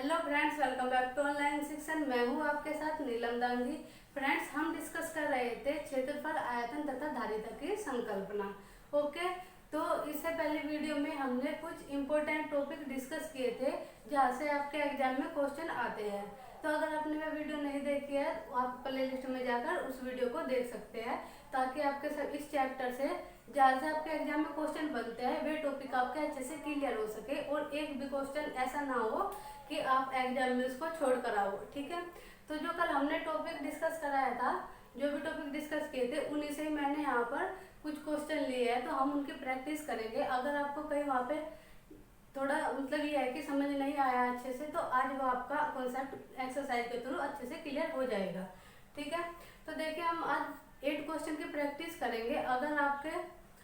Hello friends, welcome back to online Shikshan. मैं हूँ आपके साथ नीलम दांगी। फ्रेंड्स, हम डिस्कस कर रहे थे क्षेत्रफल, आयतन तथा धारिता की संकल्पना। ओके, तो इससे पहले वीडियो में हमने कुछ इम्पोर्टेंट टॉपिक डिस्कस किए थे जहाँ से आपके एग्जाम में क्वेश्चन आते हैं। तो अगर आपने वह वीडियो नहीं देखी है तो आप प्ले लिस्ट में जाकर उस वीडियो को देख सकते हैं, ताकि आपके सब इस चैप्टर से जहाँ से आपके एग्जाम में क्वेश्चन बनते हैं वे टॉपिक आपके अच्छे से क्लियर हो सके और एक भी क्वेश्चन ऐसा ना हो कि आप एग्जाम में उसको छोड़ कर आओ। ठीक है, तो जो कल हमने टॉपिक डिस्कस कराया था, जो भी टॉपिक डिस्कस किए थे उन्हीं से ही मैंने यहाँ पर कुछ क्वेश्चन लिए हैं, तो हम उनकी प्रैक्टिस करेंगे। अगर आपको कहीं वहाँ पे थोड़ा मतलब ये है कि समझ नहीं आया अच्छे से, तो आज वो आपका कॉन्सेप्ट एक्सरसाइज के थ्रू अच्छे से क्लियर हो जाएगा। ठीक है, तो देखिए हम आज 8 क्वेश्चन की प्रैक्टिस करेंगे। अगर आपके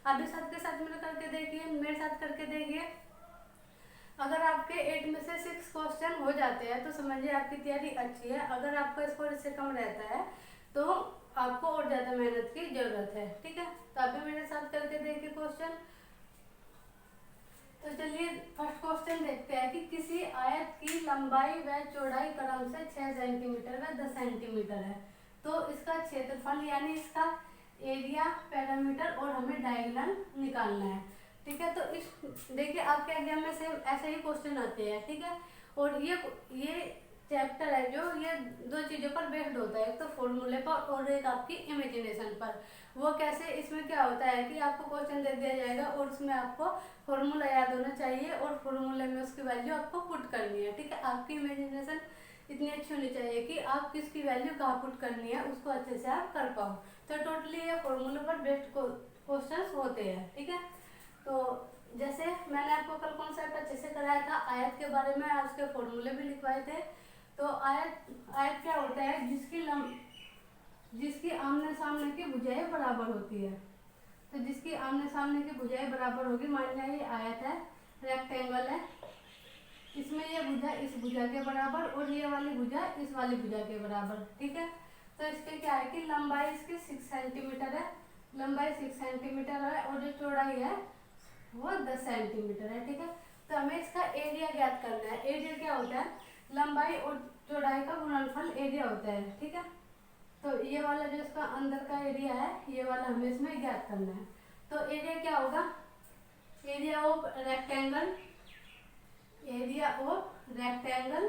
अभी साथ के साथ मेरे करके देखिए, मेरे साथ करके देखिए। अगर आपके 8 में से 6 क्वेश्चन हो जाते हैं तो समझिए आपकी तैयारी अच्छी है। अगर आपका स्कोर इससे कम रहता है तो आपको और ज़्यादा मेहनत की ज़रूरत है। ठीक है, तो अभी मेरे साथ करके देखिए क्वेश्चन। तो चलिए फर्स्ट क्वेश्चन देखते हैं कि किसी आयत की लंबाई व चौड़ाई क्रम से 6 सेंटीमीटर व 10 सेंटीमीटर है, तो इसका क्षेत्रफल यानी इसका एरिया, पैरामीटर और हमें डायगोनल निकालना है। ठीक है, तो इस देखिए आपके एग्जाम में सेम ऐसे ही क्वेश्चन आते हैं। ठीक है, और ये चैप्टर है जो ये दो चीज़ों पर बेस्ड होता है, एक तो फॉर्मूले पर और एक आपकी इमेजिनेशन पर। वो कैसे, इसमें क्या होता है कि आपको क्वेश्चन दे दिया जाएगा और उसमें आपको फॉर्मूला याद होना चाहिए और फॉर्मूले में उसकी वैल्यू आपको पुट करनी है। ठीक है, आपकी इमेजिनेशन इतनी अच्छी होनी चाहिए कि आप किसकी वैल्यू कहाँ पुट करनी है उसको अच्छे से आप कर पाओ। तो टोटली ये फॉर्मूले पर बेस्ड क्वेश्चन होते हैं। ठीक है, तो जैसे मैंने आपको कल कॉन्सेप्ट अच्छे से कराया था आयत के बारे में, उसके फॉर्मूले भी लिखवाए थे। तो आयत क्या होता है, जिसकी आमने सामने की भुजाएं बराबर होती है। तो जिसकी आमने सामने की भुजाएं बराबर होगी, मान लिया ये आयत है, रेक्टेंगल है, इसमें ये भुजा इस भुजा के बराबर और ये वाली भुजा इस वाली भुजा के बराबर। ठीक है, तो इसके क्या है कि लंबाई इसकी 6 सेंटीमीटर है, लंबाई 6 सेंटीमीटर है और जो चौड़ाई है वो 10 सेंटीमीटर है। ठीक है, तो हमें इसका एरिया ज्ञात करना है। एरिया क्या होता है, लंबाई और चौड़ाई का गुणनफल एरिया होता है। ठीक है, तो ये वाला जो इसका अंदर का एरिया है ये वाला हमें इसमें ज्ञात करना है। तो एरिया क्या होगा, area of rectangle, area of rectangle.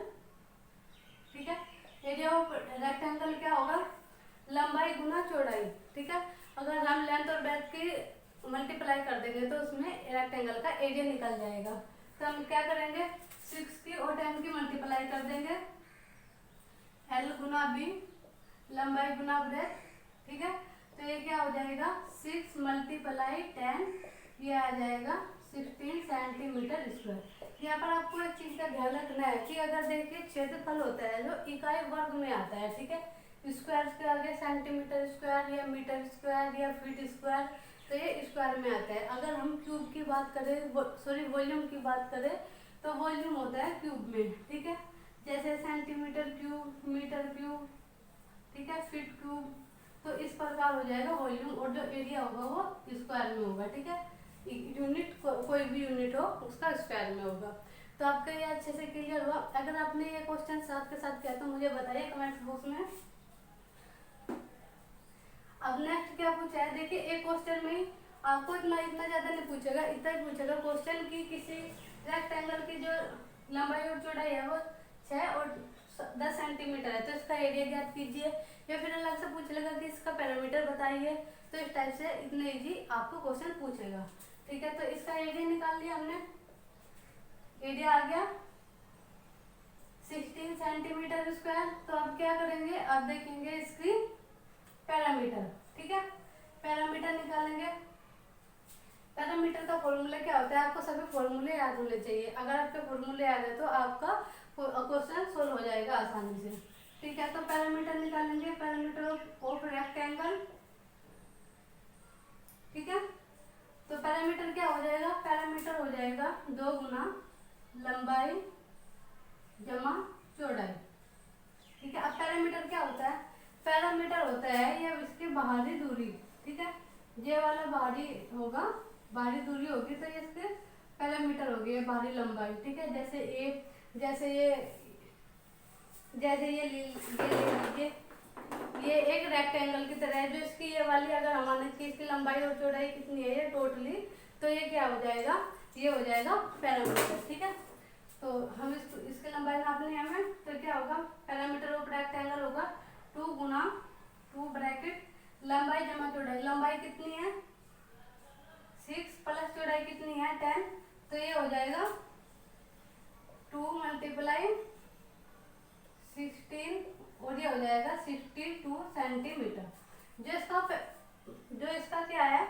ठीक है, एरिया ऑफ रेक्टेंगल क्या होगा, लंबाई गुना चौड़ाई। ठीक है, अगर हम लेंथ और ब्रेड्थ की मल्टीप्लाई कर देंगे तो उसमें रेक्टेंगल का एरिया निकल जाएगा। तो हम क्या करेंगे, 6 की और 10 की मल्टीप्लाई कर देंगे, L गुना B, लंबाई गुना ब्रेड्थ। ठीक है, तो ये क्या हो जाएगा, 6 मल्टीप्लाई 10, ये आ जाएगा 16 सेंटीमीटर स्क्वायर। यहाँ पर आपको एक चीज़ का ध्यान रखना है कि अगर देखिए क्षेत्रफल होता है जो इकाई वर्ग में आता है। ठीक है, स्क्वायर के आगे सेंटीमीटर स्क्वायर या मीटर स्क्वायर या फीट स्क्वायर, तो ये स्क्वायर में आता है। अगर हम क्यूब की बात करें, सॉरी वॉल्यूम की बात करें, तो वॉल्यूम होता है क्यूब में। ठीक है, जैसे सेंटीमीटर क्यूब, मीटर क्यूब, ठीक है, फीट क्यूब, तो इस प्रकार हो जाएगा वॉल्यूम। और जो एरिया होगा वो स्क्वायर में होगा। ठीक है, यूनिट कोई भी यूनिट हो उसका स्क्वायर में होगा। तो आपका ये अच्छे से क्लियर हुआ। अगर आपने ये क्वेश्चन साथ के साथ किया तो मुझे बताइए कमेंट बॉक्स में। अब नेक्स्ट क्या पूछा है, देखिए एक क्वेश्चन में आपको इतना ज्यादा नहीं पूछेगा, इतना ही पूछेगा क्वेश्चन की किसी रेक्टेंगल की जो लंबाई और चौड़ाई है वो 6 और 10 सेंटीमीटर है, तो इसका एरिया ज्ञात कीजिए। या फिर अलग से पूछ लेगा कि इसका पैरामीटर बताइए। तो इस टाइप से इतने इजी आपको क्वेश्चन पूछेगा। ठीक है, तो इसका एरिया निकाल लिया हमने, एरिया आ गया 16 सेंटीमीटर स्क्वायर। तो अब क्या करेंगे, अब देखेंगे इसकी पैरामीटर। ठीक है, पैरामीटर निकालेंगे। पैरामीटर का फॉर्मूला क्या होता है, आपको सभी फॉर्मूले याद होने चाहिए। अगर आपके फॉर्मूले याद है तो आपका क्वेश्चन सोल्व हो जाएगा आसानी से। ठीक है, तो पैरामीटर निकालेंगे, पैरामीटर ऑफ रेक्टेंगल। ठीक है, तो पैरामीटर क्या हो जाएगा, पैरामीटर हो जाएगा 2 गुना लंबाई जमा चौड़ाई। ठीक है, अब पैरामीटर क्या होता है, पैरामीटर होता है ये इसकी बाहरी दूरी। ठीक है, ये वाला बाहरी होगा, बाहरी दूरी होगी तो ये इसके पैरामीटर होगी, ये बाहरी लंबाई। ठीक है, जैसे ये जैसे ये ले लीजिए, ये एक रेक्टेंगल की तरह है, जो इसकी ये वाली अगर हम माने कि इसकी लंबाई और चौड़ाई कितनी है ये टोटली, तो ये क्या हो जाएगा, ये हो जाएगा पैरामीटर। ठीक है, तो हम इसकी लंबाई नापनी है हमें, तो क्या होगा, पैरामीटर ऑफ रेक्टेंगल होगा 2 गुना 2 ब्रैकेट लंबाई जमा चौड़ाई। लंबाई कितनी है 6 प्लस चौड़ाई कितनी है 10, तो ये हो जाएगा 2 × 16 और ये हो जाएगा 62 सेंटीमीटर। जो इसका क्या है,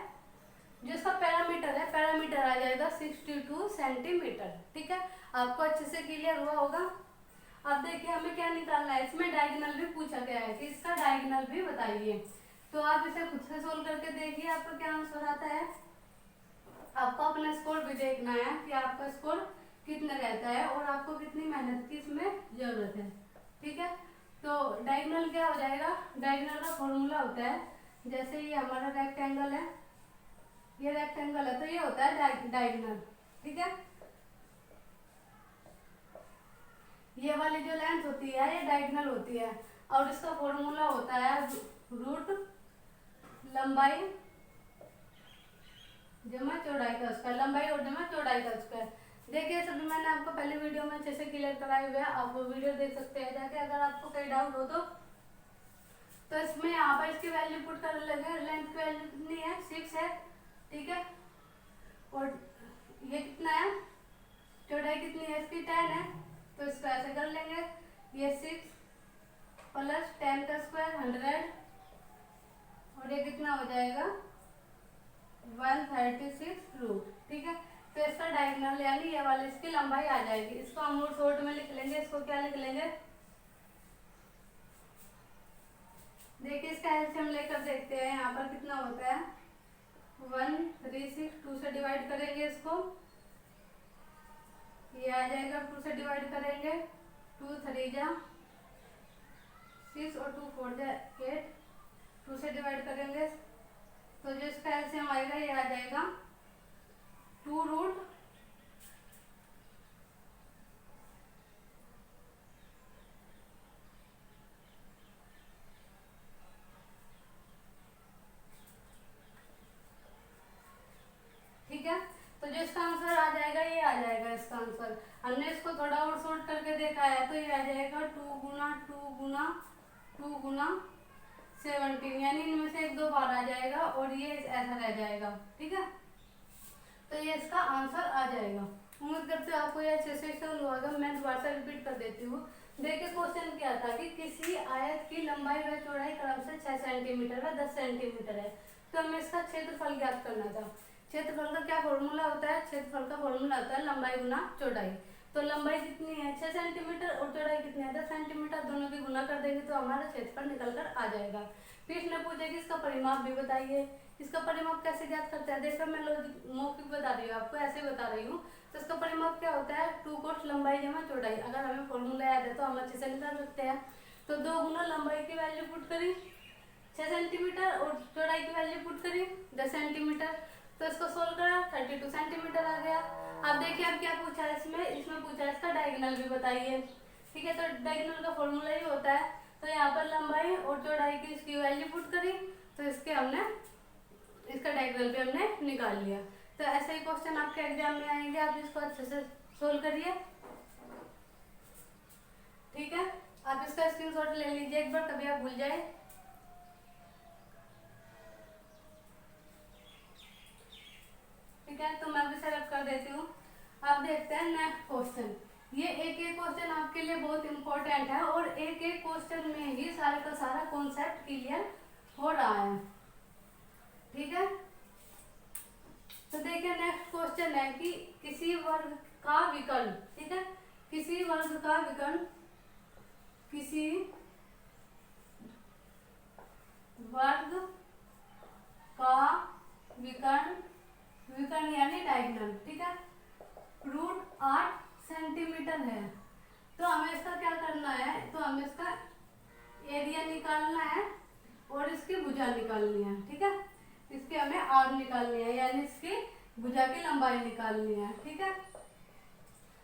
जो इसका पैरामीटर है, पैरामीटर आ जाएगा 62 सेंटीमीटर। ठीक है, आपको अच्छे से क्लियर हुआ होगा। अब देखिए हमें क्या निकालना है, इसमें डायगोनल भी पूछा गया है कि इसका डायगोनल भी बताइए। तो आप इसे खुद से सोल्व करके देखिए आपका क्या आंसर आता है। आपको अपना स्कोर भी देखना है कि आपका स्कोर कितना रहता है और आपको कितनी मेहनत की इसमें जरूरत है। ठीक है, तो डायगोनल क्या हो जाएगा, डायगोनल का फॉर्मूला होता है, जैसे ये हमारा रेक्टेंगल है, ये रेक्टेंगल है तो ये होता है डायगोनल। ठीक है, ये वाली जो लेंथ होती है ये डायगोनल होती है और इसका फॉर्मूला होता है रूट लंबाई जमा चौड़ाई का स्क्वायर, लंबाई और जमा चौड़ाई का स्क्वायर। देखिए सभी मैंने आपको पहले वीडियो में अच्छे से क्लियर कराए हुए हैं, आप वो वीडियो देख सकते हैं जाके, अगर आपको कोई डाउट हो तो इसमें यहाँ पर इसकी वैल्यू पुट कर लेंगे। लेंथ की वैल्यू कितनी है 6 है। ठीक है, और ये कितना है, चौड़ाई कितनी है इसकी 10 है, तो इसको ऐसे कर लेंगे, ये 6 प्लस 10 का स्क्वायर 100 और ये कितना हो जाएगा 136 रूट। ठीक है, तो इसका डायगोनल यानी ये वाली इसकी लंबाई आ जाएगी। इसको हम और शॉर्ट में लिख लेंगे, इसको क्या लिख लेंगे, देखिए इसका एलसीएम लेकर देखते हैं यहाँ पर कितना होता है 136, 2 से डिवाइड करेंगे इसको, ये आ जाएगा 2 से डिवाइड करेंगे, 2 3 जा 6 और 2 4 जा 8, 2 से डिवाइड करेंगे तो जो इसका एलसीएम आएगा ये आ जाएगा 2 रूट ठीक है, तो जो इसका आंसर आ जाएगा ये आ जाएगा इसका आंसर। हमने इसको थोड़ा और शॉर्ट करके देखा है तो ये आ जाएगा 2 गुना 2 गुना 2 गुना 17, यानी इनमें से 1 2 बार आ जाएगा और ये ऐसा रह जाएगा। ठीक है, तो ये इसका आंसर आ जाएगा। उम्मीद करते हो आपको ये अच्छे से समझ होगा। मैं दोबारा से रिपीट कर देती हूँ। देखिए क्वेश्चन क्या था कि किसी आयत की लंबाई व चौड़ाई क्रम से 6 सेंटीमीटर व 10 सेंटीमीटर है, तो हमें इसका क्षेत्रफल ज्ञात करना था। क्षेत्रफल का क्या फॉर्मूला होता है, क्षेत्रफल का फॉर्मूला होता है लंबाई गुना चौड़ाई। तो लंबाई कितनी है 6 सेंटीमीटर और चौड़ाई कितनी है 10 सेंटीमीटर, दोनों की गुना कर देंगे तो हमारा क्षेत्रफल निकल कर आ जाएगा। फिर इसने पूछा कि इसका परिमाप भी बताइए। इसका परिमाप कैसे ज्ञात करते हैं, देखो मैं मौखिक बता रही हूँ आपको, ऐसे बता रही हूँ। तो इसका परिमाप क्या होता है 2 कोस लंबाई जमा चौड़ाई। अगर हमें फॉर्मूला याद है तो हम अच्छे से निकाल सकते हैं। तो 2 गुना लंबाई की वैल्यू पुट करी 6 सेंटीमीटर और चौड़ाई की वैल्यू पुट करी 10 सेंटीमीटर, तो इसको सोल्व करा 32 सेंटीमीटर आ गया। अब देखिए अब क्या पूछा है इसमें पूछा है इसका डायगोनल भी बताइए। ठीक है, तो डायगोनल का फॉर्मूला ही होता है, तो यहाँ पर लंबाई और चौड़ाई की इसकी वैल्यू पुट करी तो इसका डायगोनल भी हमने निकाल लिया। तो ऐसे ही क्वेश्चन आपके एग्जाम में आएंगे, आप इसको अच्छे से सोल्व करिए। ठीक है, आप इसका स्क्रीनशॉट ले लीजिए एक बार, कभी आप भूल जाए। ठीक है, तो मैं भी सेलेक्ट कर देती हूँ। अब देखते हैं नेक्स्ट क्वेश्चन। ये एक क्वेश्चन आपके लिए बहुत इंपॉर्टेंट है और एक क्वेश्चन में ही सारा का सारा कॉन्सेप्ट क्लियर हो रहा है। ठीक है, तो देखिए नेक्स्ट क्वेश्चन है कि किसी वर्ग का विकर्ण, ठीक है, किसी वर्ग का विकर्ण, किसी वर्ग का विकर्ण यानी डायगोनल, ठीक है, √8 सेंटीमीटर है। तो हमें इसका क्या करना है, तो हमें इसका एरिया निकालना है और इसकी भुजा निकालनी है। ठीक है, इसके हमें आर निकालनी है यानी इसकी भुजा की लंबाई निकालनी है। ठीक है,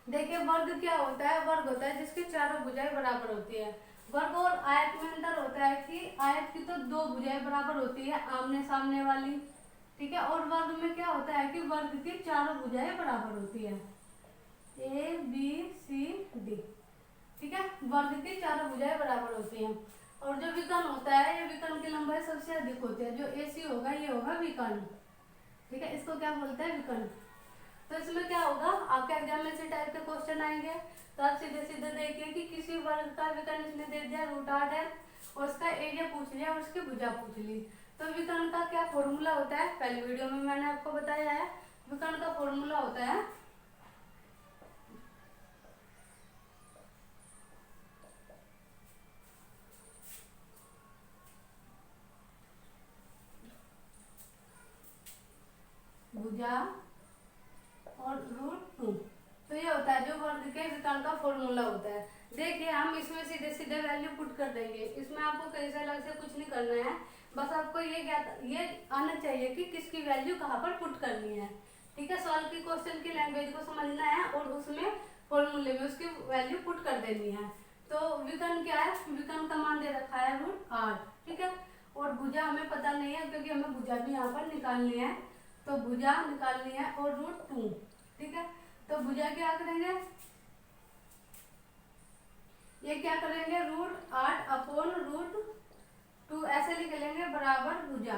देखिए वर्ग क्या होता है, वर्ग होता है जिसकी चारों भुजाएं बराबर होती है। वर्ग और आयत में अंतर होता है कि आयत की तो दो भुजाएं बराबर होती है आमने सामने वाली, ठीक है, और वर्ग में क्या होता है कि वर्ग की चारों भुजाएं बराबर होती है, ए बी सी डी, ठीक है, वर्ग की चारों भुजाएं बराबर होती हैं। और जो विकर्ण होता है, ये विकर्ण की लंबाई सबसे अधिक होती है, जो ए सी होगा ये होगा विकर्ण, ठीक है, इसको क्या बोलते हैं, विकर्ण। तो इसमें क्या होगा, आपके एग्जाम में इसी टाइप के क्वेश्चन आएंगे, तो आप सीधे सीधे देखिए कि किसी वर्ग का विकर्ण इसने दे दिया √8 है और उसका एरिया पूछ लिया और उसकी भुजा पूछ ली। तो विकर्ण का क्या फॉर्मूला होता है, पहले वीडियो में मैंने आपको बताया है। विकर्ण का फॉर्मूला होता है भुजा और √2। तो ये होता है जो वर्ग के विकर्ण का फॉर्मूला होता है। देखिए हम इसमें सीधे सीधे वैल्यू पुट कर देंगे, इसमें आपको कहीं से अलग से कुछ नहीं करना है, बस आपको ये आना चाहिए कि किसकी वैल्यू कहाँ पर पुट करनी है, ठीक है। सॉल्व की क्वेश्चन की लैंग्वेज को समझना है और उसमें फॉर्मूले में उसकी वैल्यू पुट कर देनी है। तो विकर्ण क्या है, विकर्ण का मान दे रखा है √8, ठीक है, और भुजा हमें पता नहीं है क्योंकि हमें भुजा भी यहाँ पर निकालनी है, तो भुजा निकालनी है और √2, ठीक है। तो भुजा क्या करेंगे, ये क्या करेंगे, √8 अपॉन √2 ऐसे लिख लेंगे बराबर भुजा,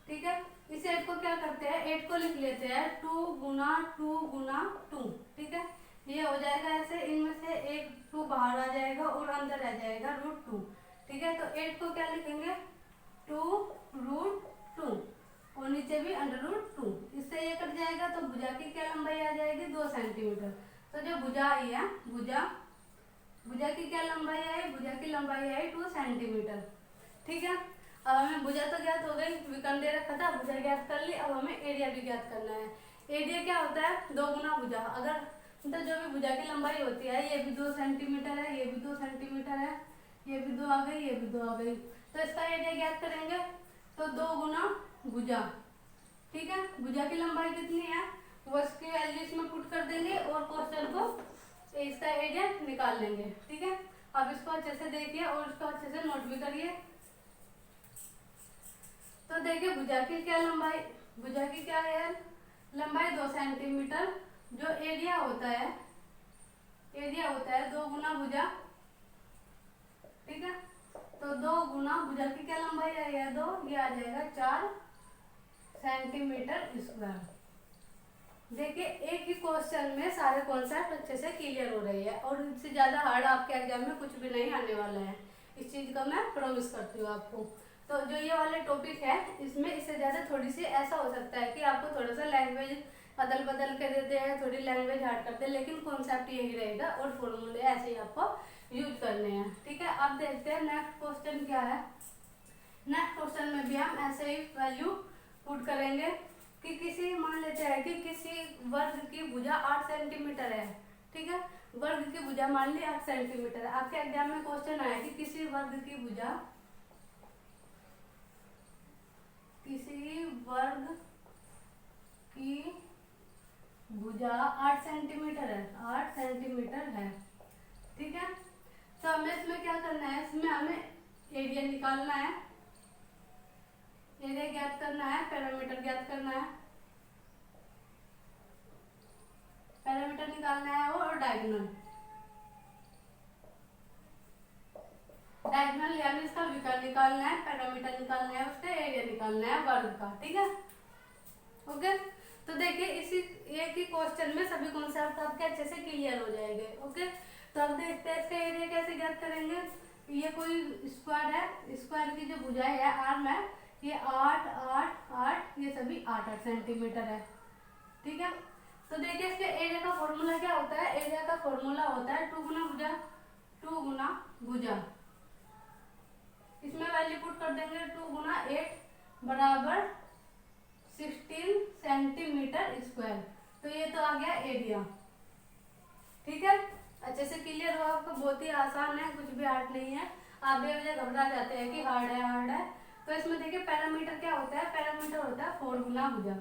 ठीक है। इस 8 को क्या करते हैं, 8 को लिख लेते हैं 2 गुना 2 गुना 2, ठीक है, ये हो जाएगा ऐसे, इनमें से एक 2 बाहर आ जाएगा और अंदर आ जाएगा √2, ठीक है। तो 8 को क्या लिखेंगे 2√2 और नीचे भी √2, इससे ये कट जाएगा तो भुजा की क्या लंबाई आ जाएगी 2 सेंटीमीटर। तो जो भुजा आई है, भुजा की क्या लंबाई आई, भुजा की लंबाई आई 2 सेंटीमीटर, ठीक है। अब हमें भुजा तो ज्ञात हो गई, विकर्ण दे रखा था, भुजा ज्ञात कर ली, अब हमें एरिया भी ज्ञात करना है। एरिया क्या होता है, 2 गुना भुजा, अगर तो जो भी भुजा की लंबाई होती है, ये भी 2 सेंटीमीटर है, ये भी 2 सेंटीमीटर है, ये भी 2 आ गई, ये भी 2 आ गई, तो इसका एरिया ज्ञात करेंगे, तो 2 गुना भुजा, ठीक है। भुजा की लंबाई कितनी है वो इसकी वैल्यू इसमें पुट कर देंगे और क्वेश्चन को इसका एरिया निकाल लेंगे, ठीक है। अब इसको अच्छे से देखिए और इसको अच्छे से नोट भी करिए। तो देखिए भुजा की क्या लंबाई, भुजा की क्या है लंबाई 2 सेंटीमीटर, जो एरिया होता है 2 गुना भुजा, ठीक है। तो 2 गुना भुजा की क्या लंबाई आई है 2, ये आ जाएगा 4 सेंटीमीटर स्क्वायर। देखिए एक ही क्वेश्चन में सारे कॉन्सेप्ट अच्छे से क्लियर हो रही है और इससे ज़्यादा हार्ड आपके एग्जाम में कुछ भी नहीं आने वाला है, इस चीज़ का मैं प्रॉमिस करती हूँ आपको। तो जो ये वाले टॉपिक है इसमें इससे ज़्यादा थोड़ी सी ऐसा हो सकता है कि आपको थोड़ा सा लैंग्वेज अदल बदल के देते हैं, थोड़ी लैंग्वेज हार्ड करते हैं, लेकिन कॉन्सेप्ट यही रहेगा और फॉर्मूले ऐसे ही आपको यूज करने हैं, ठीक है। अब देखते हैं नेक्स्ट क्वेश्चन क्या है। नेक्स्ट क्वेश्चन में भी हम ऐसे ही वैल्यू पुट करेंगे कि किसी मान लेते हैं कि किसी वर्ग की भुजा 8 सेंटीमीटर है, ठीक है, वर्ग की भुजा मान ली 8 सेंटीमीटर है। आपके एग्जाम में क्वेश्चन आया कि किसी वर्ग की भुजा, किसी वर्ग की भुजा 8 सेंटीमीटर है, 8 सेंटीमीटर है, ठीक है। तो हमें इसमें क्या करना है, इसमें हमें एरिया निकालना है, एरिया ज्ञात करना है, पैरामीटर ज्ञात करना है, पैरामीटर निकालना है और डायगोनल यानी इसका विकर्ण निकालना है, पैरामीटर निकालना है, उसका एरिया निकालना है वर्ग का, ठीक है, ओके। तो देखिए इसी एक ही क्वेश्चन में सभी कॉन्सेप्ट आपके अच्छे से क्लियर हो जाएंगे, ओके। तो अब देखते हैं इसका एरिया कैसे ज्ञात करेंगे। ये कोई स्क्वायर है, स्क्वायर की जो भुजाएं है आर्म है, ये 8 8 8 ये सभी 8 सेंटीमीटर है, ठीक है। तो देखिए इसके एरिया का फॉर्मूला क्या होता है, एरिया का फॉर्मूला होता है 2 गुना भुजा, 2 गुना भुजा, इसमें वैल्यू पुट कर देंगे 2 गुना 8 बराबर 16 सेंटीमीटर स्क्वायर। तो ये तो आ गया एरिया, ठीक है। अच्छे से क्लियर हुआ आपको, बहुत ही आसान है, कुछ भी हार्ड नहीं है। आप बेवजह घबरा जाते हैं कि हार्ड है। तो इसमें देखिए पैरामीटर क्या होता है, पैरामीटर होता है 4 गुना भुजा,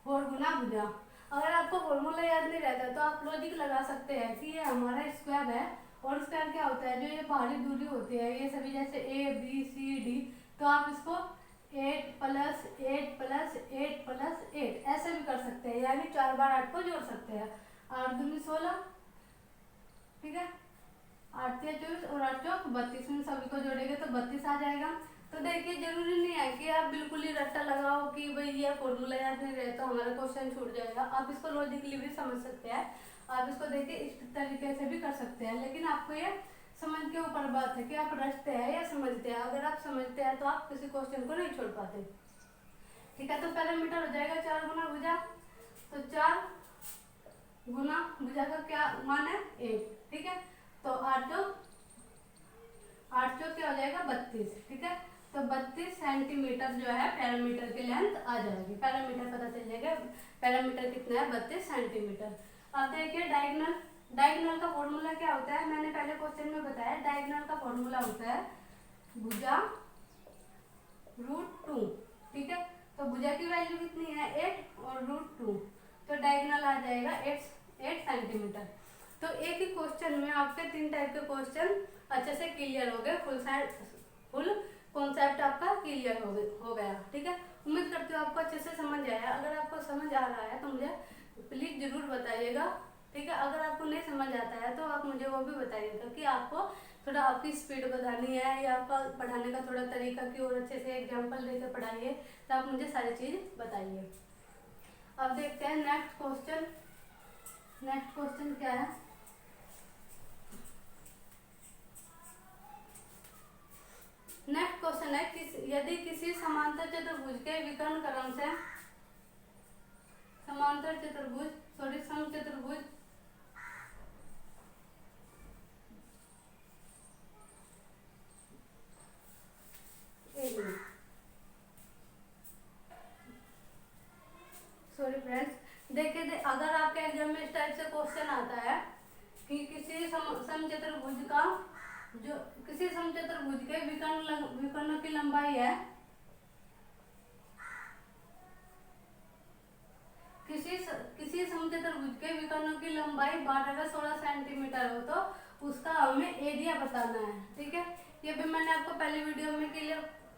4 गुना भुजा। अगर आपको फॉर्मूला याद नहीं रहता तो आप लॉजिक लगा सकते हैं कि ये हमारा स्क्वायर है, और स्क्वायर क्या होता है, जो ये बाहरी दूरी होती है ये सभी जैसे ए बी सी डी, तो आप इसको 8 प्लस 8 प्लस 8 प्लस 8 ऐसे भी कर सकते हैं, यानी 4 बार 8 को जोड़ सकते हैं। 8 दूनी 16, ठीक है, 8 या 24 और 8 चौक 32 में सभी को जोड़ेंगे तो 32 आ जाएगा। तो देखिए जरूरी नहीं है कि आप बिल्कुल ही रट्टा लगाओ कि भाई ये फॉर्मूला याद नहीं रहे तो हमारा क्वेश्चन छूट जाएगा। आप इसको लॉजिकली भी समझ सकते हैं, आप इसको देखिए इस तरीके से भी कर सकते हैं, लेकिन आपको ये समझ के ऊपर बात है कि आप रटते हैं या समझते हैं। अगर आप समझते हैं तो आप किसी क्वेश्चन को नहीं छोड़ पाते, ठीक है। तो पैरामीटर हो जाएगा 4 गुना भुजा, तो 4 गुना भुजा का क्या मान है 8, ठीक है। तो 8 चौक क्या हो जाएगा 32, ठीक है। तो 32 सेंटीमीटर जो है पैरामीटर की लेंथ आ जाएगी, पैरामीटर पता चल जाएगा पैरामीटर कितना है 32 सेंटीमीटर। अब देखिए डायगोनल का फॉर्मूला क्या होता है, मैंने पहले क्वेश्चन में बताया। डायगोनल का फॉर्मूला होता है भुजा √2, ठीक है। तो भुजा की वैल्यू कितनी है 8 और √2, तो डायगोनल आ जाएगा 8 सेंटीमीटर। तो एक ही क्वेश्चन में आपके 3 टाइप के क्वेश्चन अच्छे से क्लियर हो गए, फुल कॉन्सेप्ट आपका क्लियर हो गया, ठीक है। उम्मीद करती हूँ आपको अच्छे से समझ आया। अगर आपको समझ आ रहा है तो मुझे प्लीज जरूर बताइएगा, ठीक है। अगर आपको नहीं समझ आता है तो आप मुझे वो भी बताइएगा कि आपको थोड़ा आपकी स्पीड बढ़ानी है या आपका पढ़ाने का थोड़ा तरीका की और अच्छे से एग्जाम्पल देकर पढ़ाइए, तो आप मुझे सारी चीज बताइए। अब देखते हैं नेक्स्ट क्वेश्चन क्या है। नेक्स्ट क्वेश्चन है यदि किसी समांतर चतुर्भुज के विकर्ण क्रम से समचतुर्भुज देखिए अगर आपके एग्जाम में इस टाइप से क्वेश्चन आता है कि किसी समचतुर्भुज के विकर्ण की लंबाई है, किसी समचतुर्भुज के विकर्ण की लंबाई 12-16 सेंटीमीटर हो तो उसका हमें एरिया बताना है, ठीक है। ये भी मैंने आपको पहली वीडियो में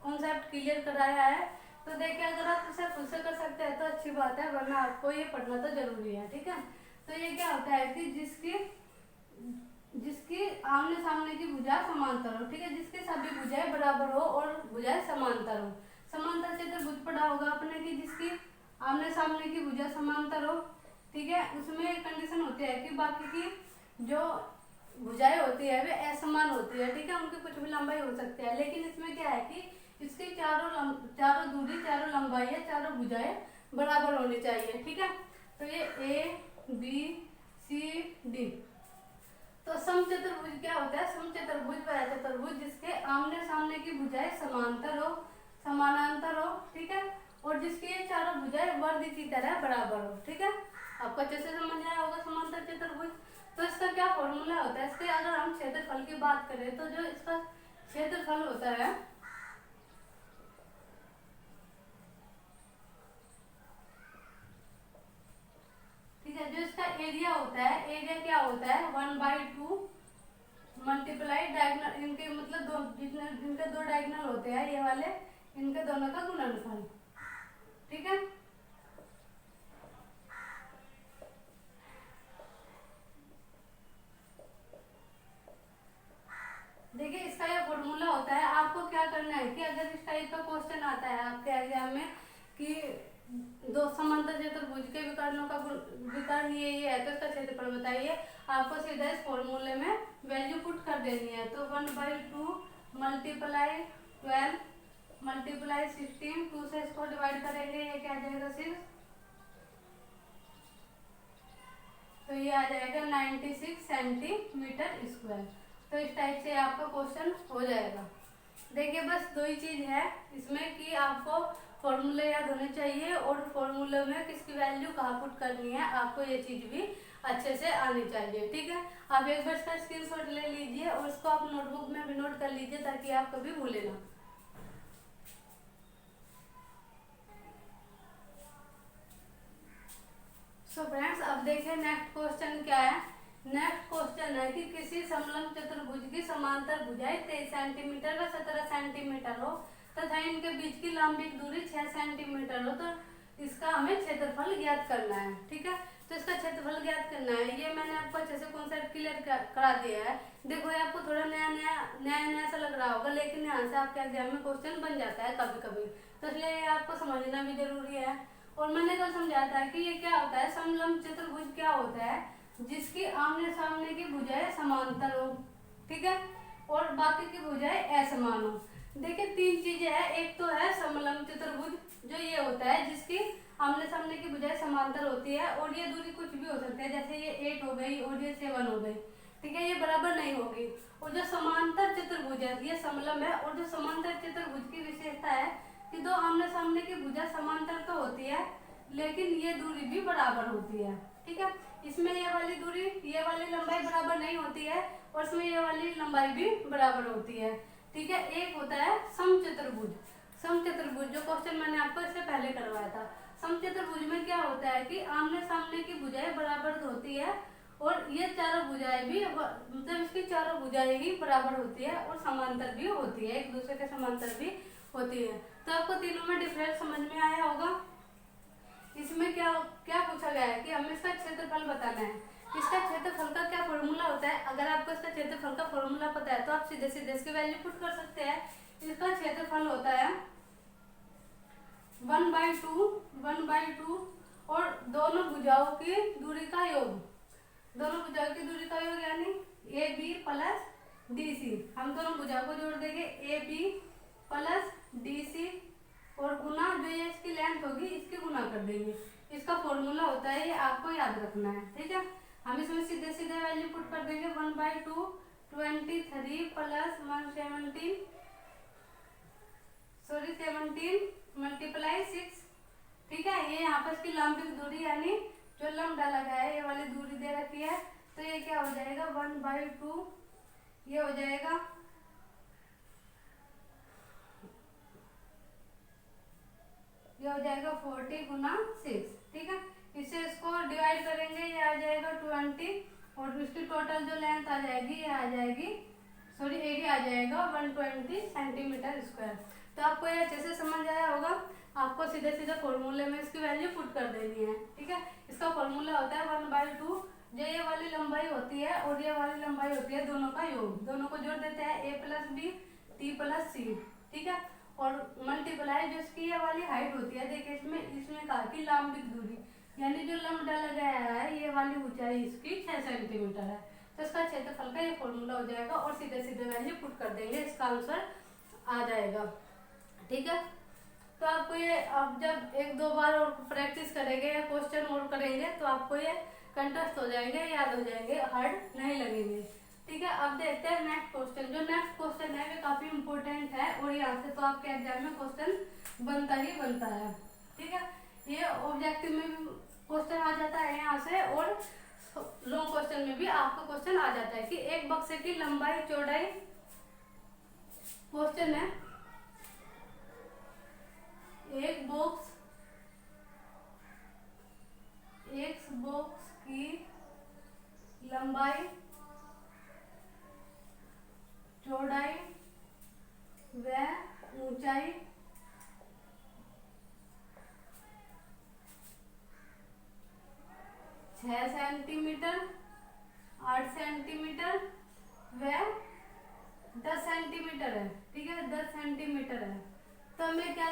कॉन्सेप्ट क्लियर कराया है। तो देखिए अगर आप इसे खुद से कर सकते हैं तो अच्छी बात है, वरना आपको ये पढ़ना तो जरूरी है, ठीक है। तो ये क्या होता है कि जिसकी आमने सामने की भुजा समांतर हो, ठीक है, जिसकी सभी भुजाएं बराबर हो और भुजाएं समांतर हो। समांतर चतुर्भुज पढ़ा होगा आपने कि जिसकी आमने सामने की भुजा समांतर हो, ठीक है। उसमें कंडीशन होती है कि बाकी की जो भुजाएं होती है वे असमान होती है, ठीक है, उनकी कुछ भी लंबाई हो सकती है। लेकिन इसमें क्या है कि इसकी चारों दूरी, चारों लंबाई या चारों भुजाएं बराबर होनी चाहिए, ठीक है। तो ये A B C D। तो समचतुर्भुज क्या होता है, समचतुर्भुज वह चतुर्भुज जिसके आमने सामने की भुजाएं समानांतर हो, ठीक है, और जिसकी ये चारों भुजाएं वर्ग की तरह बराबर हो, ठीक है। आपको अच्छे से समझ आया होगा समांतर चतुर्भुज। तो इसका क्या फॉर्मूला होता है, इसके अगर हम क्षेत्रफल की बात करें तो जो इसका क्षेत्रफल होता है जो इसका एरिया होता है, एरिया क्या होता है 1/2 मल्टीप्लाई डायगोनल, इनके मतलब जिनके दो डायगोनल होते हैं ये वाले, इनके दोनों का गुणनफल, ठीक है। देखिए इसका ये फॉर्मूला होता है। आपको क्या करना है कि अगर इस टाइप का क्वेश्चन आता है आपके एग्जाम में कि दो समांतर चतुर्भुज के विकर्णों का विकर्ण ये है तो इसका क्षेत्रफल बताइए, आपको सीधा इस फॉर्मूले में वैल्यू पुट कर देनी है। तो 1/2 मल्टीप्लाई 12 मल्टीप्लाई 16, 2 से इसको डिवाइड करेंगे, ये क्या आ जाएगा 6, तो ये आ जाएगा 96 सेंटीमीटर स्क्वायर। तो इस टाइप से आपका क्वेश्चन हो जाएगा। देखिए बस दो ही चीज है इसमें कि आपको फॉर्मूले याद होने चाहिए और फॉर्मूले में किसकी वैल्यू कहाँ पुट करनी है, आपको ये चीज भी अच्छे से आनी चाहिए, ठीक है। आप एक बार इसका स्क्रीनशॉट ले लीजिए और इसको आप नोटबुक में भी नोट कर लीजिए ताकि आप कभी भूले ना। सो फ्रेंड्स अब देखिए नेक्स्ट क्वेश्चन क्या है। नेक्स्ट क्वेश्चन है कि किसी समलंब चतुर्भुज की समांतर भुजाएं 23 सेंटीमीटर व 17 सेंटीमीटर हो तथा इनके बीच की लंबिक दूरी 6 सेंटीमीटर हो तो इसका हमें क्षेत्रफल ज्ञात करना है। ठीक है, तो इसका क्षेत्रफल ज्ञात करना है। ये मैंने आपको अच्छे से कॉन्सेप्ट क्लियर करा दिया है। देखो ये आपको थोड़ा नया सा लग रहा होगा, लेकिन यहाँ से आपके एग्जाम में क्वेश्चन बन जाता है कभी कभी, तो इसलिए ये आपको समझना भी जरूरी है। और मैंने कल समझाया था कि ये क्या होता है, समलंब चतुर्भुज क्या होता है, जिसकी आमने सामने की भुजाएं समांतर हो, ठीक है, और बाकी की भुजाएं असमान हो। देखिए तीन चीजें हैं, एक तो है समलंब चतुर्भुज जो ये होता है जिसकी आमने सामने की भुजाएं समांतर होती है और ये दूरी कुछ भी हो सकती है, जैसे ये 8 हो गई और ये 7 हो गई, ठीक है, ये बराबर नहीं होगी। और जो समांतर चतुर्भुज है ये समलंब है, और जो समांतर चतुर्भुज की विशेषता है कि दो आमने सामने की भुजा समांतर तो होती है लेकिन ये दूरी भी बराबर होती है। ठीक है, इसमें ये वाली दूरी, ये वाली लंबाई बराबर नहीं होती है और इसमें ये वाली लंबाई भी बराबर होती है। ठीक है, एक होता है समचतुर्भुज। समचतुर्भुज जो क्वेश्चन मैंने आपको इससे पहले करवाया था, समचतुर्भुज में क्या होता है कि आमने सामने की भुजाएं बराबर होती है और ये चारों भुजाएं भी, मतलब इसकी चारों भुजाएं ही बराबर होती है और समांतर भी होती है, एक दूसरे के समांतर भी होती है। तो आपको तीनों में डिफरेंस समझ में आया होगा। इसमें क्या क्या पूछा गया है कि हमें इसका क्षेत्रफल बताना है। इसका क्षेत्रफल का क्या फॉर्मूला होता है, अगर आपको इसका क्षेत्रफल का फॉर्मूला पता है तो आप सीधे सीधे इसकी वैल्यू पुट कर सकते हैं। इसका क्षेत्रफल होता है 1/2 और दोनों भुजाओं की दूरी का योग, दोनों भुजाओं की दूरी का योग यानी AB प्लस DC। हम दोनों भुजाओं को जोड़ देंगे AB प्लस DC और गुना जो ये इसकी लेंथ होगी इसकी गुना कर देंगे। इसका फॉर्मूला होता है, ये आपको याद रखना है। ठीक है, हम इसमें सीधे सीधे वैल्यू पुट कर देंगे 1/2 23 प्लस 17 मल्टीप्लाई 6। ठीक है, ये यहाँ पर इसकी लंबिक दूरी यानी जो लंब डाला गया है ये वाली दूरी दे रखी है, तो ये क्या हो जाएगा 1/2, ये हो जाएगा 40 गुना 6। ठीक है, इससे इसको डिवाइड करेंगे, ये आ जाएगा 20 और इसकी टोटल जो लेंथ आ जाएगी ये आ जाएगी, सॉरी एरिया आ जाएगा 120 सेंटीमीटर स्क्वायर। तो आपको ये अच्छे से समझ आया होगा। आपको सीधे सीधे फॉर्मूले में इसकी वैल्यू पुट कर देनी है। ठीक है, इसका फॉर्मूला होता है 1/2, जो ये वाली लंबाई होती है और ये वाली लंबाई होती है, दोनों का योग, दोनों को जोड़ देते हैं A plus B T plus C। ठीक है, और मल्टीप्लाई जो इसकी ये वाली हाइट होती है, देखिए इसमें कहा कि लंबिक दूरी यानी जो लंब डाला गया है ये वाली ऊंचाई इसकी 6 सेंटीमीटर है, तो इसका क्षेत्रफल का ये फॉर्मूला हो जाएगा और सीधे सीधे वैल्यू पुट कर देंगे, इसका आंसर आ जाएगा। ठीक है, तो आपको ये अब जब 1-2 बार और प्रैक्टिस करेंगे या क्वेश्चन और करेंगे तो आपको ये कंठस्थ हो जाएंगे, याद हो जाएंगे, हार्ड नहीं लगेंगे। ठीक है, अब देखते हैं नेक्स्ट क्वेश्चन। जो नेक्स्ट क्वेश्चन है वे काफी इंपॉर्टेंट है और यहाँ से तो आपके एग्जाम में क्वेश्चन बनता ही बनता है। ठीक है, ये ऑब्जेक्टिव में भी क्वेश्चन आ जाता है यहाँ से और लॉन्ग क्वेश्चन में भी आपका क्वेश्चन आ जाता है कि एक बक्से की लंबाई चौड़ाई, क्वेश्चन है एक बॉक्स की लंबाई चौड़ाई व ऊंचाई 6 सेंटीमीटर, 8 सेंटीमीटर व 10 सेंटीमीटर है। ठीक है, 10 सेंटीमीटर है। तो हमें क्या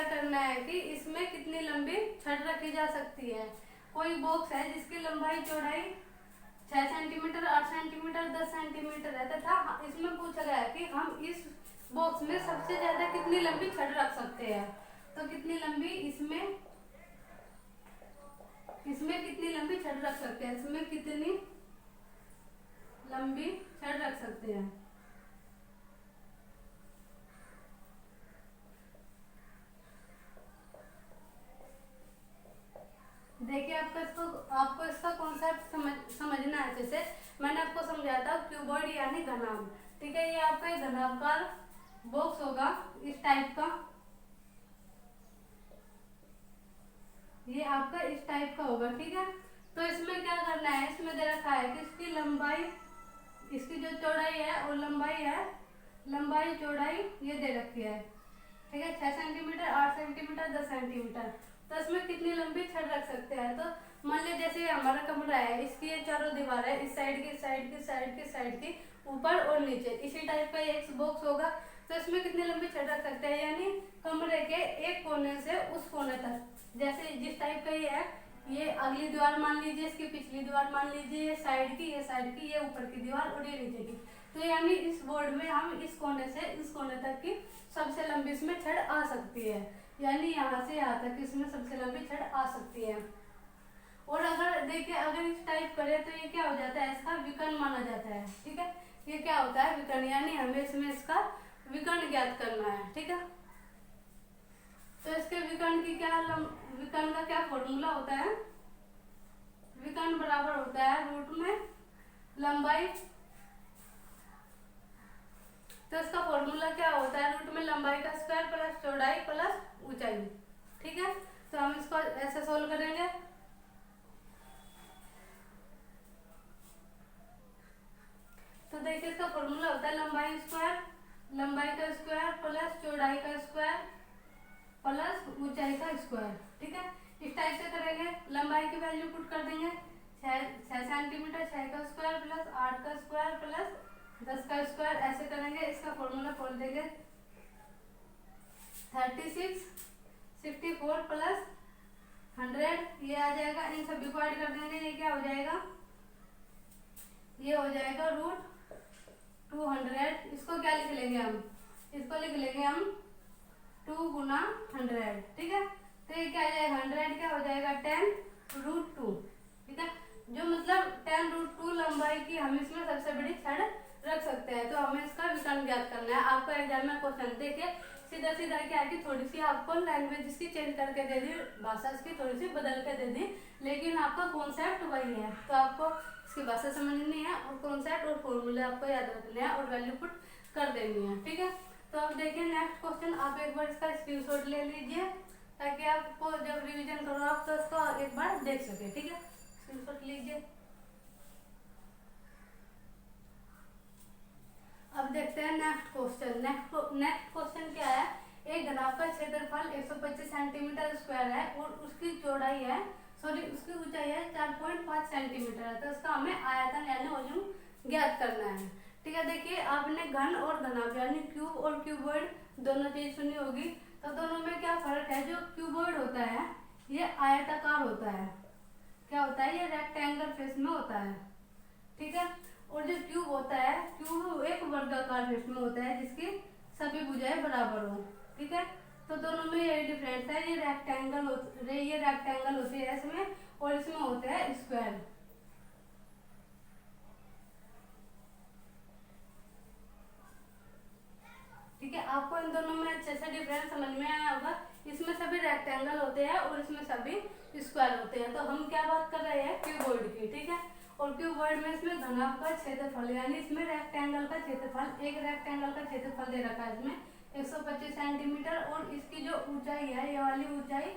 करना है कि इसमें कितनी लंबी छड़ रखी जा सकती है। कोई बॉक्स है जिसकी लंबाई चौड़ाई 6 सेंटीमीटर, 8 सेंटीमीटर, 10 सेंटीमीटर है तथा इसमें पूछा गया है कि हम इस बॉक्स में सबसे ज्यादा कितनी लंबी छड़ रख सकते हैं। तो कितनी लंबी इसमें कितनी लंबी छड़ रख सकते हैं, इसमें कितनी लंबी छड़ रख सकते हैं। देखिए आपको इसका कॉन्सेप्ट समझना है। जैसे मैंने आपको समझाया था क्यूबॉइड यानी घनाभ। ठीक है, ये आपका एक घनाभकार बॉक्स होगा इस टाइप का। ये आपका इस टाइप का होगा, ठीक है। तो इसमें क्या करना है, इसमें दे रखा है कि इसकी लंबाई, इसकी जो चौड़ाई है और लंबाई है, लंबाई चौड़ाई ये दे रखी है, ठीक है। 6 सेंटीमीटर, 8 सेंटीमीटर, 10 सेंटीमीटर। तो इसमें कितनी लंबी छड़ रख सकते हैं। तो मान लीजिए जैसे हमारा कमरा है, इसकी ये चारों दीवार है, इस साइड की, इस साइड की, साइड की, साइड की, ऊपर और नीचे, इसी टाइप का एक बॉक्स होगा। तो इसमें कितनी लंबी छड़ रख सकते हैं, यानी कमरे के एक कोने से उस कोने तक, जैसे जिस टाइप का ये है, ये अगली दीवार मान लीजिए, इसकी पिछली दीवार मान लीजिए, ये साइड की, ये साइड की, ये ऊपर की दीवार और ये नीचे की। तो यानी इस बोर्ड में हम इस कोने से इस कोने तक की सबसे लंबी इसमें छड़ आ सकती है, यानी यहाँ से यहाँ तक इसमें सबसे लंबी छड़ आ सकती है। और अगर देखिए, अगर इस टाइप करें तो ये क्या हो जाता है, इसका विकर्ण माना जाता है, ठीक है। ये क्या होता है, विकर्ण, यानी हमें इसमें इसका विकर्ण ज्ञात करना है, ठीक है। तो इसके विकर्ण की क्या, विकर्ण का क्या फॉर्मूला होता है, विकर्ण बराबर होता है रूट में लंबाई। तो इसका फॉर्मूला क्या होता है, रूट में लंबाई का स्क्वायर प्लस चौड़ाई प्लस ऊंचाई, ठीक है। तो हम इसको ऐसे सोल्व करेंगे। तो देखिए, इसका फॉर्मूला होता है लंबाई स्क्वायर, लंबाई का स्क्वायर प्लस चौड़ाई का स्क्वायर प्लस ऊंचाई का स्क्वायर, ठीक है। इस टाइप से करेंगे। लंबाई की वैल्यू पुट कर देंगे, 6 सेंटीमीटर, 6 का स्क्वायर प्लस 8 का स्क्वायर प्लस 10 का स्क्वायर, ऐसे करेंगे। इसका फॉर्मूला खोल देंगे, 36, 64 प्लस 100, ये आ जाएगा। इन सभी को ऐड कर देंगे, ये क्या हो जाएगा, ये हो जाएगा रूट 200। इसको क्या लिख लेंगे हम, इसको लिख लेंगे हम 2 गुना 100, ठीक है। तो ये क्या आ जाएगा, 100 क्या हो जाएगा 10√2, ठीक है। जो मतलब 10√2 लंबाई की हम इसमें सबसे बड़ी छड़ रख सकते हैं। तो हमें इसका विकर्ण ज्ञात करना है। आपको एग्जाम में क्वेश्चन देखिए, सीधा सीधा क्या है कि थोड़ी सी आपको लैंग्वेज इसकी चेंज करके दे दी, भाषा इसकी थोड़ी सी बदल के दे दी, लेकिन आपका कॉन्सेप्ट वही है। तो आपको इसकी भाषा समझनी है और कॉन्सेप्ट और फॉर्मूले आपको याद रखने हैं और वैल्यू पुट कर देनी है, ठीक है। तो अब देखिए नेक्स्ट क्वेश्चन, आप एक बार इसका स्क्रीनशॉट ले लीजिए ताकि आपको जब रिवीजन करो आप तो इसको एक बार देख सके, ठीक है। स्क्रीनशॉट लीजिए। अब देखते हैं नेक्स्ट क्वेश्चन। नेक्स्ट क्वेश्चन क्या है, एक घनाभ का क्षेत्रफल 125 सेंटीमीटर स्क्वायर है और उसकी चौड़ाई है, सॉरी उसकी ऊंचाई है 4.5 सेंटीमीटर है। तो इसका हमें आयतन यानी वॉल्यूम ज्ञात करना है, ठीक है। देखिए, आपने घन और घनाभ यानी क्यूब और क्यूबॉइड दोनों चीज सुनी होगी। तो दोनों में क्या फर्क है, जो क्यूबॉइड होता है ये आयताकार होता है, क्या होता है, ये रेक्टेंगल फेस में होता है, ठीक है। और जो क्यूब होता है, क्यूब एक वर्गाकार फेस में होता है जिसकी सभी भुजाएं बराबर हो, ठीक है। तो दोनों में यही डिफरेंस है, ये रेक्टेंगल होती है इसमें और इसमें होते हैं स्क्वायर, ठीक है। आपको इन दोनों में अच्छे से डिफरेंस समझ में आया होगा। इसमें सभी रेक्टेंगल होते हैं और इसमें सभी स्क्वायर होते हैं। तो हम क्या बात कर रहे हैं, क्यूबॉइड की, ठीक है। और क्यूबॉइड में इसमें घनाभ का क्षेत्रफल यानी इसमें रेक्टेंगल का क्षेत्रफल, एक रेक्टेंगल का क्षेत्रफल दे रखा है इसमें 125 सेंटीमीटर और इसकी जो ऊंचाई है, ये वाली ऊंचाई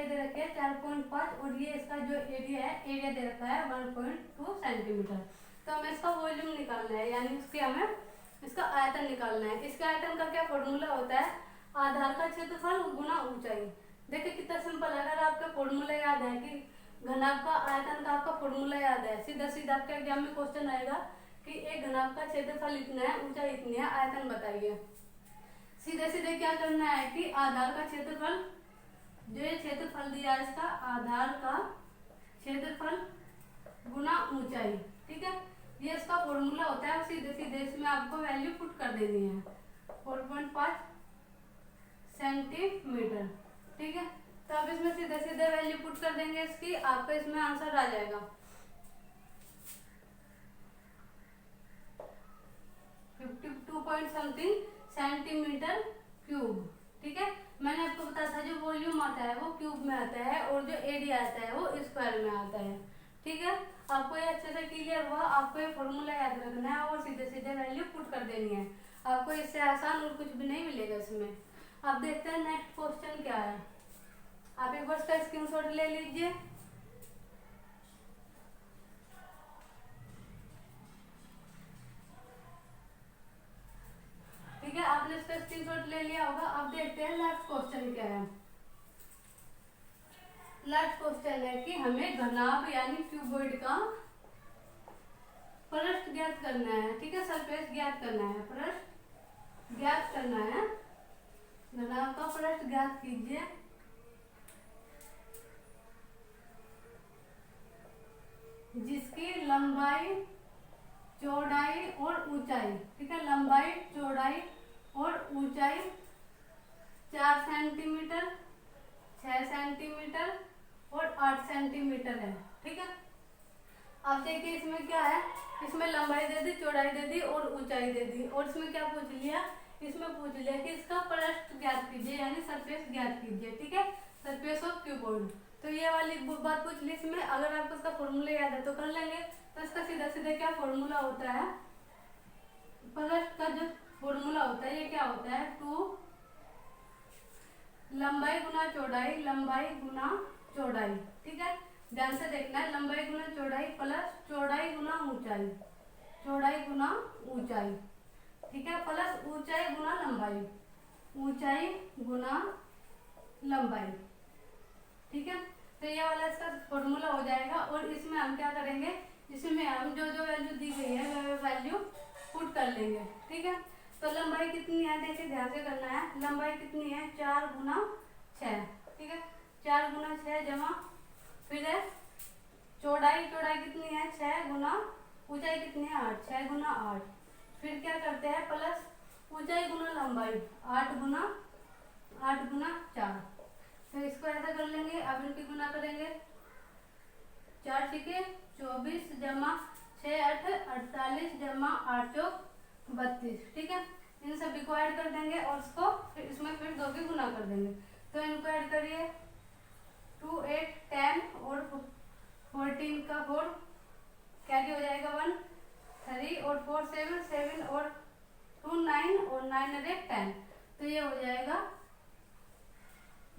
दे रखी है 4.5 और ये इसका जो एरिया दे रखा है 1.2 सेंटीमीटर। तो हमें इसका वॉल्यूम निकालना है, यानी उसके हमें इसका आयतन निकालना है। इसके आयतन का क्या फॉर्मूला होता है, आधार का क्षेत्रफल गुना ऊंचाई। देखिए कितना सिंपल है, अगर आपका फॉर्मूला याद है कि घनाभ का आयतन का आपका फॉर्मूला याद है, सीधा सीधा आपके एग्जाम में क्वेश्चन आएगा कि एक घनाभ का क्षेत्रफल इतना है, ऊंचाई इतनी है, आयतन बताइए। सीधे सीधे क्या करना है कि आधार का क्षेत्रफल, जो ये क्षेत्रफल दिया है इसका आधार का क्षेत्रफल गुना ऊंचाई, ठीक है। ये इसका फॉर्मूला होता है। सीधे सीधे इसमें आपको वैल्यू पुट कर देनी है 4.5 सेंटीमीटर, ठीक है। तो अब इसमें सीधे सीधे वैल्यू पुट कर देंगे इसकी, आपको इसमें आंसर आ जाएगा 52 पॉइंट समथिंग सेंटीमीटर क्यूब, ठीक है। मैंने आपको बताया था जो वॉल्यूम आता है वो क्यूब में आता है और जो एरिया आता है वो स्क्वायर में आता है, ठीक है। आपको ये अच्छे से क्लियर हुआ। आपको ये फॉर्मूला याद रखना है और सीधे सीधे वैल्यू पुट कर देनी है। आपको इससे आसान और कुछ भी नहीं मिलेगा इसमें। अब देखते हैं नेक्स्ट क्वेश्चन क्या है। आप एक बार इसका स्क्रीनशॉट ले लीजिए। ठीक है, आपने इसका स्क्रीनशॉट ले लिया होगा। अब देखते हैं लास्ट क्वेश्चन क्या है। लास्ट क्वेश्चन है कि हमें घनाभ यानी क्यूबॉइड का पृष्ठ ज्ञात करना है। ठीक है, सरफेस ज्ञात करना है, पृष्ठ ज्ञात करना है। घनाभ का पृष्ठ ज्ञात कीजिए जिसकी लंबाई, चौड़ाई और ऊंचाई, ठीक है, लंबाई, चौड़ाई और ऊंचाई 4 सेंटीमीटर, 6 सेंटीमीटर और 8 सेंटीमीटर है। ठीक है, अब देखिए इसमें क्या है, इसमें लंबाई दे दी, चौड़ाई दे दी और ऊंचाई दे दी, और इसमें क्या पूछ लिया, इसमें पूछ लिया कि इसका पृष्ठ ज्ञात कीजिए यानी सरफेस ज्ञात कीजिए। ठीक है, सरफेस ऑफ क्यूबॉइड। तो ये वाली बात पूछ ली इसमें। अगर आपको इसका फॉर्मूला याद है तो कर लेंगे। तो इसका सीधा सीधा क्या फॉर्मूला होता है, पृष्ठ का जो फॉर्मूला होता है ये क्या होता है, 2 लंबाई गुना चौड़ाई, लंबाई गुना चौड़ाई। ठीक है, ध्यान से देखना है, लंबाई गुना चौड़ाई प्लस चौड़ाई गुना ऊंचाई, चौड़ाई गुना ऊंचाई। ठीक है, प्लस ऊंचाई गुना लंबाई, ऊंचाई गुना लंबाई। ठीक है, तो ये वाला इसका फॉर्मूला हो जाएगा। और इसमें हम क्या करेंगे, इसमें हम जो जो वैल्यू दी गई है वह वैल्यू पुट कर लेंगे। ठीक है, तो लंबाई कितनी है, देखिए ध्यान से करना है। लंबाई कितनी है, 4 गुना 6। ठीक है, 4 गुना 6 जमा, फिर है चौड़ाई, चौड़ाई कितनी है 6 गुना, ऊंचाई कितनी है 8, 6 गुना 8। फिर क्या करते हैं, प्लस ऊंचाई गुना लंबाई 8 गुना 4। तो इसको ऐसा कर लेंगे, अब इनकी गुना करेंगे। 4 छीके 24 जमा 6 8 48 जमा 8 चौक 32। ठीक है, इन सभी को ऐड कर देंगे और इसको फिर इसमें फिर 2 की गुना कर देंगे। तो इनको ऐड करिए, 2 8 10 और 14 का 4 क्या हो जाएगा 1 3 और 4 7 7 और 2 9 और 9 और 1 10। तो ये हो जाएगा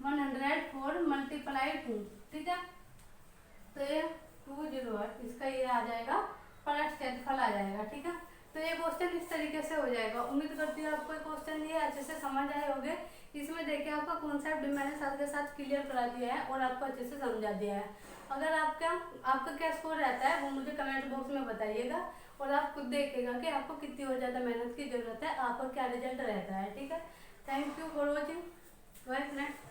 104 मल्टीप्लाई 2। ठीक है, तो ये 208, इसका ये आ जाएगा पृष्ठ क्षेत्रफल आ जाएगा। ठीक है, तो ये क्वेश्चन इस तरीके से हो जाएगा। उम्मीद करती हूँ आपको क्वेश्चन ये अच्छे से समझ आए होंगे। इसमें देखिए आपका कॉन्सेप्ट मैंने साथ के साथ क्लियर करा दिया है और आपको अच्छे से समझा दिया है। अगर आपका क्या स्कोर रहता है वो मुझे कमेंट बॉक्स में बताइएगा, और आप खुद देखिएगा कि आपको कितनी और ज़्यादा मेहनत की जरूरत है, आपका क्या रिजल्ट रहता है। ठीक है, thank you for watching, bye friends.